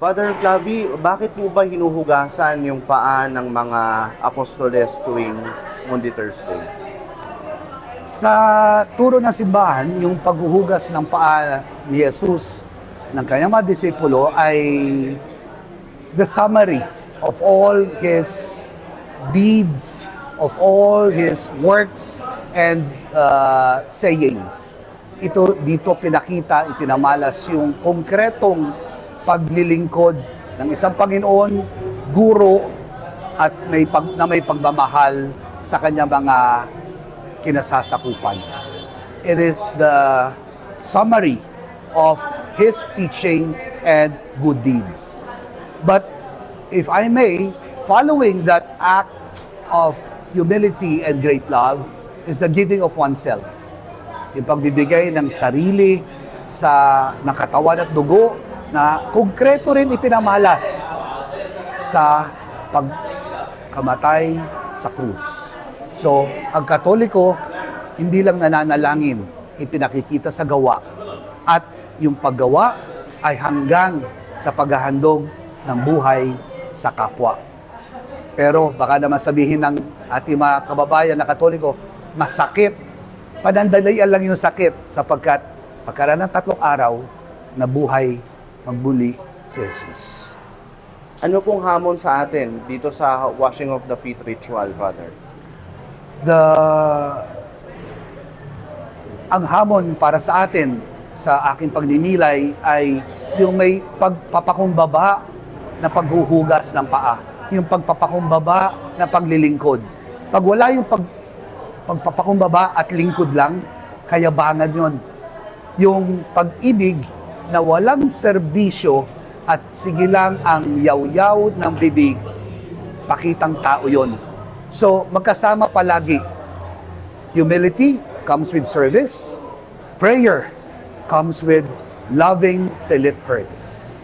Father Flavi, bakit po ba hinuhugasan yung paa ng mga apostoles tuwing Maundy Thursday? Sa turo ng simbahan, yung paghuhugas ng paa ni Jesus ng kanyang mga disipulo ay the summary of all his deeds, of all his works and sayings. Dito pinakita, ipinamalas yung konkretong paglilingkod ng isang Panginoon, guro at may pagmamahal sa kanyang mga kinasasakupan. It is the summary of his teaching and good deeds. But if I may, following that act of humility and great love is the giving of oneself. Yung pagbibigay ng sarili ng katawan at dugo na konkreto rin ipinamalas sa pagkamatay sa krus. So, ang Katoliko, hindi lang nananalangin, ipinakikita sa gawa. At yung paggawa ay hanggang sa paghahandog ng buhay sa kapwa. Pero baka naman sabihin ng ating mga kababayan na Katoliko, masakit. Panandalian lang yung sakit sapagkat pagkaraan ng 3 araw na buhay magbuli si Jesus. Ano pong hamon sa atin dito sa washing of the feet ritual, Father? Ang hamon para sa atin sa aking pagninilay ay yung may pagpapakumbaba na paghuhugas ng paa. Yung pagpapakumbaba na paglilingkod. Pag wala yung pagpapakumbaba at lingkod lang, kayabangan yun. Yung pag-ibig na walang serbisyo at sige lang ang yaw-yaw ng bibig, pakitang tao yun. So, magkasama palagi. Humility comes with service. Prayer comes with loving till it hurts.